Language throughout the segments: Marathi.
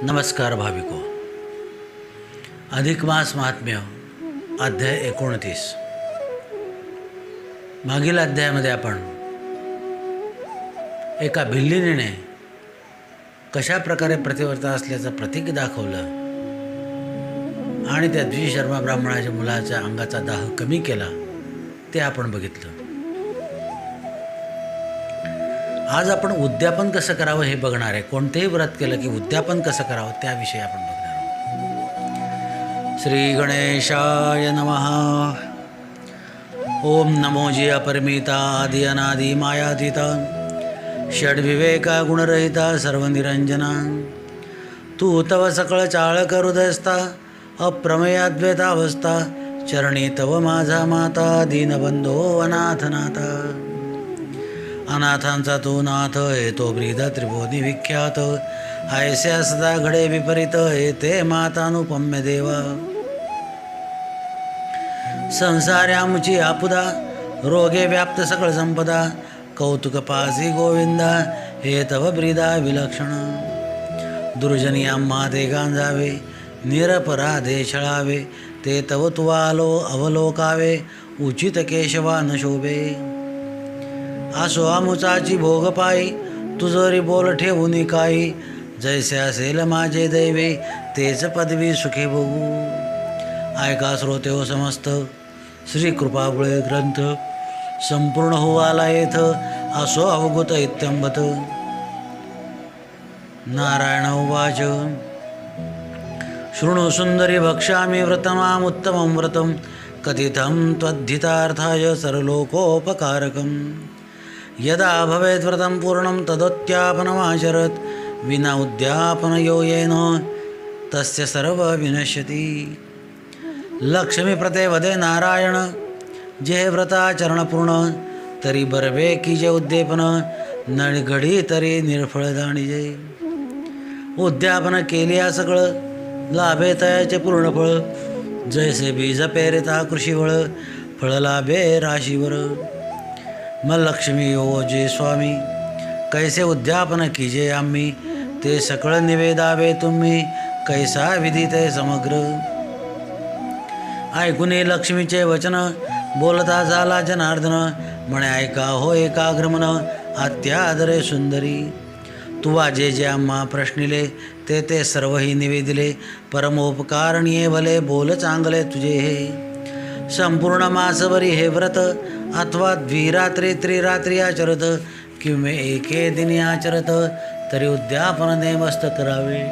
नमस्कार भाविको. अधिक मास महात्म्य अध्याय 29. मागील अध्यायामध्ये आपण एका भिल्लिनीने कशा प्रकारे प्रतिवर्ता असल्याचं प्रतीक दाखवलं आणि त्या द्विशर्मा ब्राह्मणाच्या मुलाच्या अंगाचा दाह कमी केला ते आपण बघितलं. आज आपण उद्यापन कसं करावं हे बघणार आहे. कोणतेही व्रत केलं की उद्यापन कसं करावं त्याविषयी आपण बघणार आहोत. श्री गणेशाय नमः. ओम नमो जी अपरिमिता आदि अनादि मायातीता षड्विवेका गुणरहिता सर्वनिरंजना तू तव सकळ चाळक हृदयस्था अप्रमेयाद्वैतावस्था चरणी तव माझा माता दीनबंधो अनाथनाथा. अनाथांचा तो नाथ येतो ब्रीद त्रिभुवनी विख्यात ऐस्या सदा घडे विपरीत येते मातानुपम्य देवा. संसार्यामुची आपुदा रोगे व्याप्त सकळ संपदा कौतुक पासी गोविंदा हे तव ब्रीदा विलक्षण. दुर्जनी आम्हा ते गांजावे निरपराधे छळावे ते तव तुवालो अवलोकावे उचित केशवा न शोभे. आसो आमुचाची भोग पायी तुझरी बोल ठेवून काही जैसे असेल माझे दैवे तेच पदवी सुखी भोगू. ऐका श्रोते हो समस्त श्री कृपाबुळे ग्रंथ संपूर्ण हो आला येथ असो अवगत इत्यंबत. नारायण उवाच शृणु सुंदरी भक्ष्यामि व्रतमामुत्तमं व्रतं कथितं त्वद्धितार्थाय सर्वलोकोपकारकम्. यदा भवेत् व्रतं पूर्णं तदोत्यापनमाचरत् विना उद्यापनयो येन तस्य सर्व विनश्यति. लक्ष्मी प्रते वदे नारायण जे व्रताचरण पूर्ण तरी बरवे की जे उद्दीपन नळघडी तरी निर्फळ जाणीजे. उद्यापन केलिया सगळं लाभे तयाचे पूर्ण फळ जैसे बीज पेरिता कृषीवळ फळ लाभे राशीवर. मग लक्ष्मी ओ जे स्वामी कैसे उद्यापन कीजे आम्ही ते सकळ निवेदावे तुम्ही कैसा विधी ते समग्र. ऐकुनी लक्ष्मीचे वचन बोलता झाला जनार्दन म्हणे ऐका हो एकाग्रमन अत्यादरे सुंदरी. तुवा जे जे आम्हा प्रश्निले ते ते सर्वही निवेदिले परमोपकारणीये भले बोल चांगले तुझे हे. संपूर्ण मासवरी हे व्रत अथवा द्विरात्री त्रिरात्री आचरत किंवा एके दिनी आचरत तरी उद्यापन नेमस्त करावे.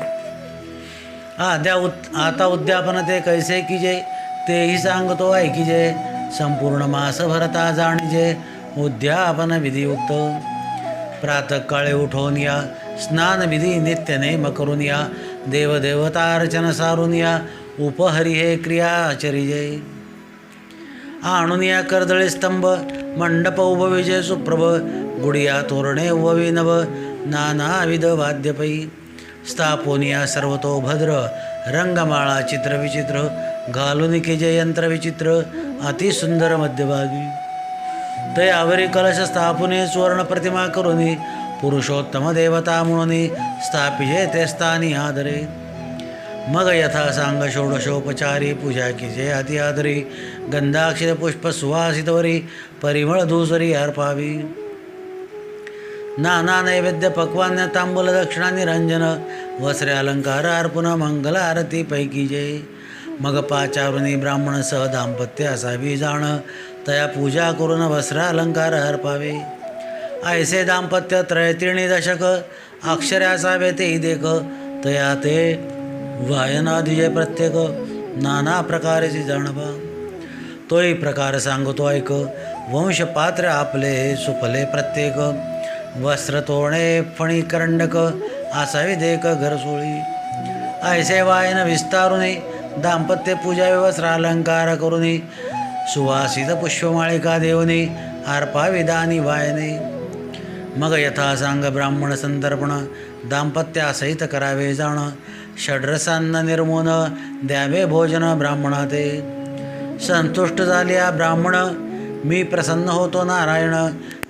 आता उद्यापन ते कैसे कीजे तेही सांगतो ऐकीजे. संपूर्ण मास भरता जाणीजे उद्यापन विधियुक्त. प्रातःकाळी उठून या स्नानविधी नित्य नेम करून या देवदेवतार्चन सारून या उपहरी हे क्रिया आचरिजे. आणून या कर्दळे स्तंभ मंडप उभविजय सुप्रभ गुडिया तोरणे उभवी नव नानाविध वाद्यपै. स्थापोनिया सर्वतो भद्र रंगमाळा चित्रविचित्र घालून केजे यंत्र विचित्र अतिसुंदर मध्यभागी. तयावरी कलश स्थापुने सुवर्ण प्रतिमा करुनी पुरुषोत्तम देवता म्हणून स्थापिजे ते स्थानी आदरे. मग यथा सांग षोडशोपचारी पूजा कीजे अति आदरी गंधाक्षित पुष्प सुवासितवरी परिमळ धूसरी अर्पावी. नाना नैवेद्य पक्वान्य तांबूल दक्षिणा निरंजन वस्त्रे अलंकार अर्पुन मंगल आरती पैकीजे. मग पाचारुनी ब्राह्मण सह दाम्पत्य असावी जाण तया पूजा करून वस्त्र अलंकार अर्पावे. ऐसे दाम्पत्य त्रयतिणी दशक अक्षरे असावे तेही देख तया ते वायनादिजे प्रत्येक नाना प्रकारेची जाणवा. तोही प्रकार सांगतो ऐक वंशपात्र आपले सुफले प्रत्येक वस्त्र तोरणे फणी करंडक असावी देख घरसोळी. ऐसे वायन विस्तारुनी दाम्पत्य पूजा वस्त्र अलंकार करुनी सुवासित पुष्पमाळिका देवनी अर्पावी दानी वायने. मग यथा सांग ब्राह्मण संतर्पण दाम्पत्यासहित करावे जाण षड्रसांना निर्मून द्यावे भोजन ब्राह्मणाते. संतुष्ट झाल्या ब्राह्मण मी प्रसन्न होतो नारायण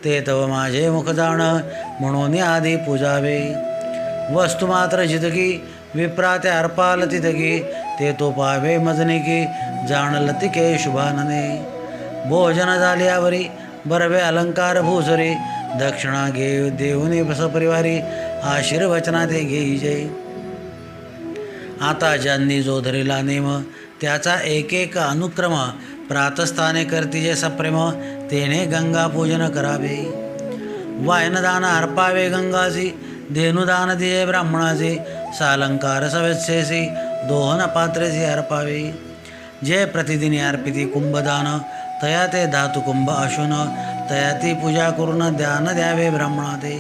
ते तव माझे मुख जाण म्हणून आधी पूजावे. वस्तू मात्र जितकी विप्रा ते अर्पाल तिथगी ते तो पावे मजने की जाणल तिके शुभानने भोजन झाल्यावरी बरवे अलंकार भूसरी दक्षिणा घे देऊनी सपरिवारी आशीर्वचना ते घेईजे आता ज्यांनी जो धरिला नेम त्याचा एक एक अनुक्रम प्रातस्थाने करतीजे सप्रेम तेने गंगा पूजन करावे वायनदान अर्पावे गंगासी धेनुदान दिये ब्राह्मणाचे सालंकार सवेत्सेसी दोहन पात्रेसी अर्पावे जे प्रतिदिनी अर्पिती कुंभदान तया ते धातुकुंभ अशुन तया ती पूजा करून ध्यान द्यावे ब्राह्मणाते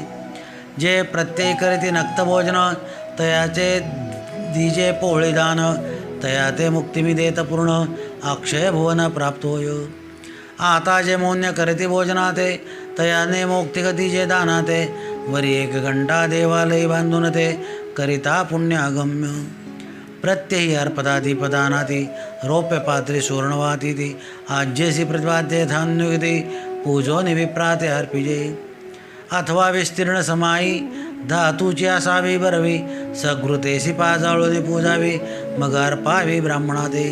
जे प्रत्यय करीती नक्तभोजन तयाचे दिजे पोळीदान तया ते मुक्तिमी देत पूर्ण अक्षय भुवन प्राप्त होय आता जे मौन्य करीती भोजनाते तयाने मोक्तिगती जे दानाते वरी 1 घंटा देवालय बांधून ते करिता पुण्य अगम्य प्रत्यही अर्पदाधिपदानाती रौप्य पात्री सुवर्णवाती आज्येसी प्रतिपाद्ये धान्युगती पूजो निविप्राते अर्पिजे अथवा विस्तीर्ण समाई धातूची असावी बरवी सकृतेसी पाजाळूनी पूजावी मग अर्पावी ब्राह्मणाते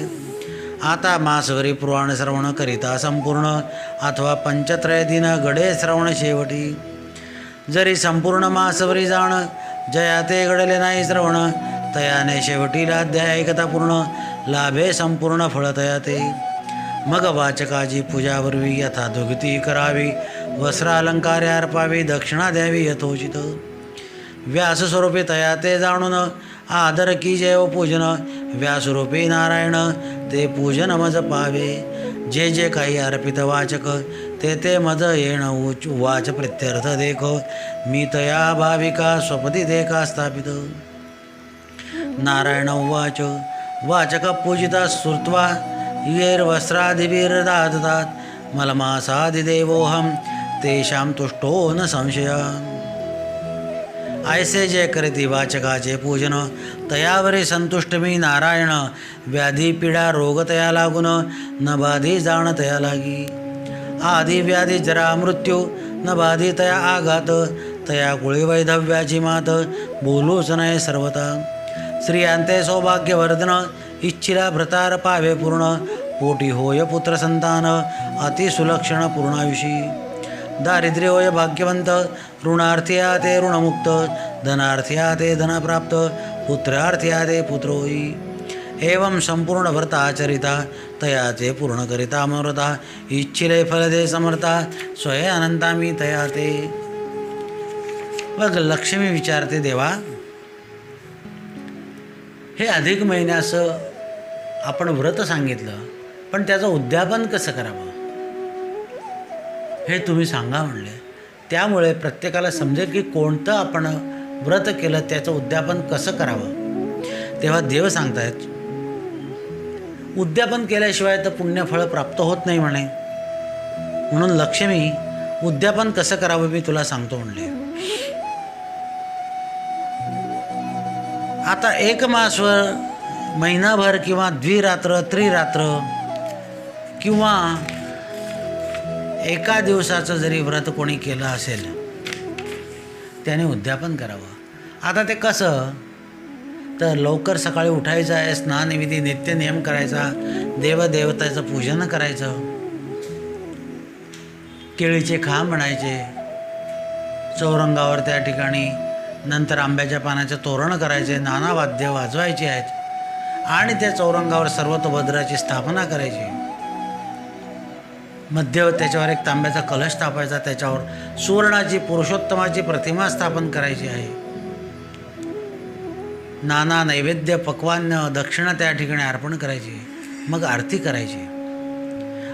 आता मासवरी पुराण श्रवण करिता संपूर्ण अथवा पंचत्रय दिन गडे श्रवण शेवटी जरी संपूर्ण मासवरी जाण जया ते घडले नाही श्रवण तयाने शेवटीला अध्याय ऐकता पूर्ण लाभे संपूर्ण फळ तयाते मग वाचकाची पूजावरवी यथा दुगती करावी वस्त्रालंकारे अर्पावी दक्षिणा द्यावी यथोचित व्यासस्वरूपी तयाते जाणून आदर की जैव पूजन व्यासरूपी नारायण ते पूजन मज पावे जे जे काही अर्पित वाचक ते ते मज येण वाच प्रत्यर्थ देख मी तया भाविका स्वपती देखा स्थापित नारायण उवाच वाचक पूजिता श्रुत्वा येर्वस्त्रादिभिर्दाददात् मलमासादिदेवोऽहं तेषां तुष्टो न संशय ऐसे जे करीती वाचकाचे पूजन तयावरी संतुष्ट मी नारायण व्याधी पीडा रोग तया लागून न बाधी जाण तया लागी आधी व्याधी जरा मृत्यू न बाधी तया आघात तया कुळी वैधव्याची मात बोलूच नये सर्वता स्त्रियांते सौभाग्यवर्धन इच्छिला भ्रतार पावे पूर्ण पोटी होय पुत्र संतान अतिसुलक्षण पूर्णायुषी दारिद्र्य होय भाग्यवंत ऋणार्थ्या ते ऋणमुक्त धनार्थ्या ते धनप्राप्त पुत्रार्थ्या ते पुत्र होई एवं संपूर्ण व्रत आचरिता तयाचे पूर्ण करिता मनोरथा इच्छिले फल दे समर्था स्वय अनंता मी तया ते बघ लक्ष्मी विचारते देवा हे अधिक महिन्याचं आपण व्रत सांगितलं पण त्याचं उद्यापन कसं करावं हे तुम्ही सांगा म्हणले त्यामुळे प्रत्येकाला समजेल की कोणतं आपण व्रत केलं त्याचं उद्यापन कसं करावं तेव्हा देव सांगतायत उद्यापन केल्याशिवाय तर पुण्यफळ प्राप्त होत नाही म्हणे म्हणून लक्ष्मी उद्यापन कसं करावं मी तुला सांगतो म्हणले आता 1 मासवर महिनाभर किंवा द्विरात्र त्रिरात्र किंवा एका दिवसाचं जरी व्रत कोणी केलं असेल त्याने उद्यापन करावं आता ते कसं तर लवकर सकाळी उठायचं आहे स्नानविधी नित्यनियम करायचा देवदेवताचं पूजन करायचं केळीचे खांब बनायचे चौरंगावर त्या ठिकाणी नंतर आंब्याच्या पानाचे तोरण करायचे नाना वाद्य वाजवायची आहेत आणि त्या चौरंगावर सर्वतोभद्राची स्थापना करायची मध्य त्याच्यावर एक तांब्याचा कलश स्थापायचा त्याच्यावर सुवर्णाची पुरुषोत्तमाची प्रतिमा स्थापन करायची आहे नाना नैवेद्य पक्वान्न दक्षिणा त्या ठिकाणी अर्पण करायची मग आरती करायची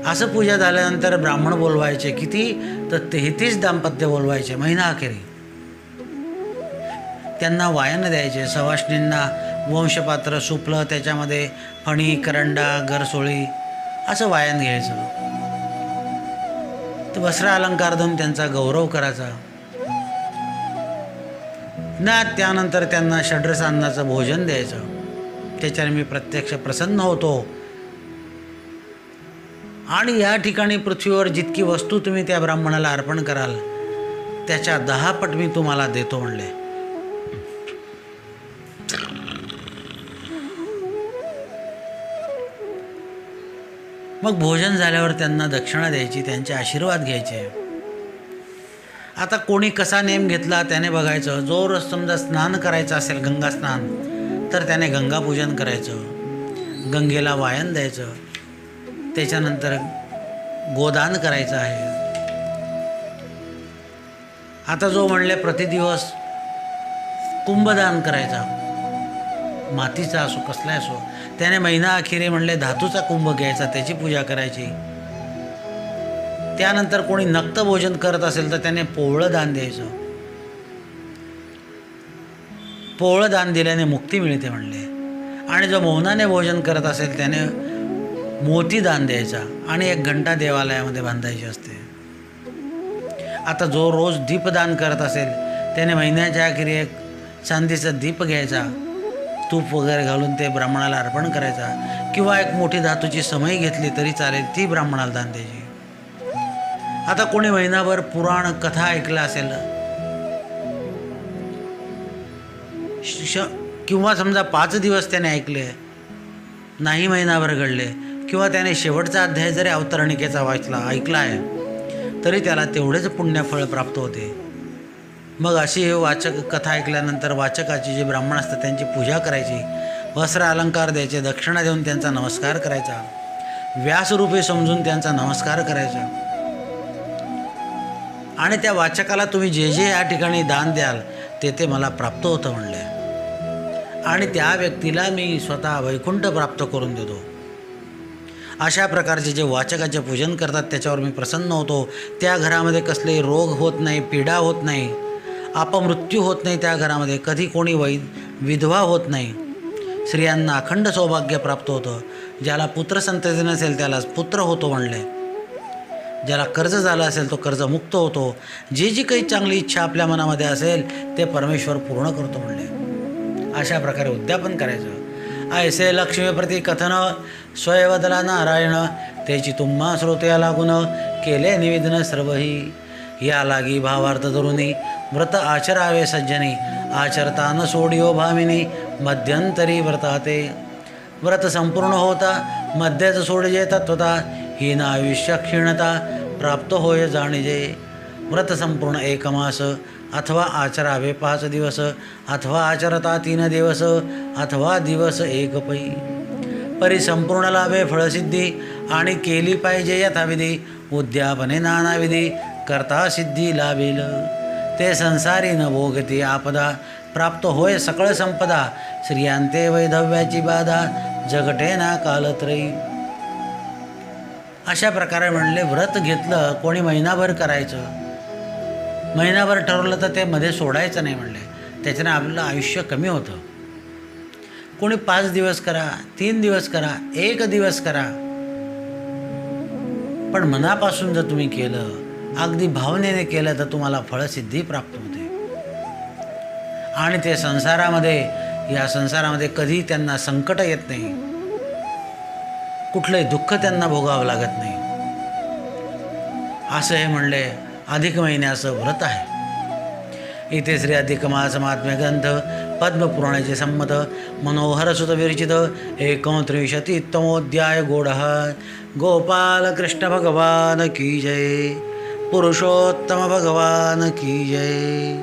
असं पूजा झाल्यानंतर ब्राह्मण बोलवायचे किती तर 33 दाम्पत्य बोलवायचे महिनाअखेरी त्यांना वायन द्यायचे सवाष्णींना वंशपात्र सुपलं त्याच्यामध्ये फणी करंडा गरसोळी असं वायन घ्यायचं तर वस्त्र अलंकार देऊन त्यांचा गौरव करायचा ना त्यानंतर त्यांना षड्रस अन्नाचं भोजन द्यायचं त्याच्याने मी प्रत्यक्ष प्रसन्न होतो आणि या ठिकाणी पृथ्वीवर जितकी वस्तू तुम्ही त्या ब्राह्मणाला अर्पण कराल त्याच्या 10 पट मी तुम्हाला देतो म्हणले मग भोजन झाल्यावर त्यांना दक्षिणा द्यायची, त्यांचे आशीर्वाद घ्यायचे. आता कोणी कसा नेम घेतला त्याने बघायचं. जो रोज समजा स्नान करायचं असेल, गंगा स्नान, तर त्याने गंगापूजन करायचं, गंगेला वायन द्यायचं. त्याच्यानंतर गोदान करायचं आहे. आता जो म्हणले प्रतिदिवस कुंभदान करायचा, मातीचा असो कसला असो, त्याने महिना अखेरी म्हणले धातूचा कुंभ घ्यायचा, त्याची पूजा करायची. त्यानंतर कोणी नक्त भोजन करत असेल तर त्याने पोवळं दान द्यायचं. पोवळं दान दिल्याने मुक्ती मिळते म्हणले. आणि जो मौनाने भोजन करत असेल त्याने मोती दान द्यायचा आणि 1 घंटा देवालयामध्ये बांधायची असते. आता जो रोज दीपदान करत असेल त्याने महिन्याच्या अखेरी 1 चांदीचा दीप घ्यायचा, तूप वगैरे घालून ते ब्राह्मणाला अर्पण करायचा, किंवा 1 मोठी धातूची समई घेतली तरी चालेल, ती ब्राह्मणाला दान द्यायची. आता कोणी महिनाभर पुराण कथा ऐकला असेल किंवा समजा 5 दिवस त्याने ऐकले, नाही महिनाभर घडले, किंवा त्याने शेवटचा अध्याय जरी अवतरणिकेचा ऐकला आहे तरी त्याला तेवढेच पुण्यफळ प्राप्त होते. मग अशी वाचक कथा ऐकल्यानंतर वाचकाची जे ब्राह्मण असतात त्यांची पूजा करायची, वस्त्र अलंकार द्यायचे, दक्षिणा देऊन त्यांचा नमस्कार करायचा, व्यासरूपी समजून त्यांचा नमस्कार करायचा. आणि त्या वाचकाला तुम्ही जे जे या ठिकाणी दान द्याल ते मला प्राप्त होतं म्हणले. आणि त्या व्यक्तीला मी स्वतः वैकुंठ प्राप्त करून देतो. अशा प्रकारचे जे वाचकाचे पूजन करतात त्याच्यावर मी प्रसन्न होतो. त्या घरामध्ये कसले रोग होत नाही, पीडा होत नाही, अपमृत्यू होत नाही, त्या घरामध्ये कधी कोणी विधवा होत नाही, स्त्रियांना अखंड सौभाग्य प्राप्त होतं. ज्याला पुत्रसंतती नसेल त्याला पुत्र होतो म्हणले. ज्याला कर्ज झालं असेल तो कर्जमुक्त होतो. जी काही चांगली इच्छा आपल्या मनामध्ये असेल ते परमेश्वर पूर्ण करतो म्हणले. अशा प्रकारे उद्यापन करायचं. ऐसे लक्ष्मीप्रती कथन स्वयंवदला नारायण, त्याची तुम्हा श्रोत्या लागून केले निवेदन सर्वही. या लागी भावार्थ धरुनी व्रत आचरावे सज्जनी, आचरता न सोडियो भामिनी मध्यंतरी व्रताते. व्रत संपूर्ण होता मध्यच सोडजे तत्वता, हीन आयुष्य क्षीणता प्राप्त होय जाणिजे. व्रत संपूर्ण 1 मास, अथवा आचरावे 5 दिवस, अथवा आचरता 3 दिवस, अथवा दिवस 1 पै. परी संपूर्ण लाभे फळसिद्धी, आणि केली पाहिजे यथाविधी. उद्यापने नानाविधी करता सिद्धी लाभेल. ते संसारी न भोगती आपदा, प्राप्त होय सकळ संपदा. श्रियांते वैधव्याची बाधा, जगटे ना कालत्रयी. अशा प्रकारे म्हणले व्रत घेतलं कोणी महिनाभर करायचं. महिनाभर ठरवलं तर ते मध्ये सोडायचं नाही म्हणले, त्याच्याने आपलं आयुष्य कमी होतं. कोणी 5 दिवस करा, 3 दिवस करा, 1 दिवस करा, पण मनापासून जर तुम्ही केलं, अगदी भावनेने केलं, तर तुम्हाला फळसिद्धी प्राप्त होते. आणि ते या संसारामध्ये कधी त्यांना संकट येत नाही, कुठलंही दुःख त्यांना भोगावं लागत नाही. असं हे म्हणले अधिक महिन्याचं व्रत आहे. इथे श्री अधिक मास महात्म्य ग्रंथ पद्मपुराणाचे संमत मनोहर सुत विरचित 39तमोऽध्याय गोडः. गोपाल कृष्ण भगवान की जय. पुरुषोत्तम भगवान की जय.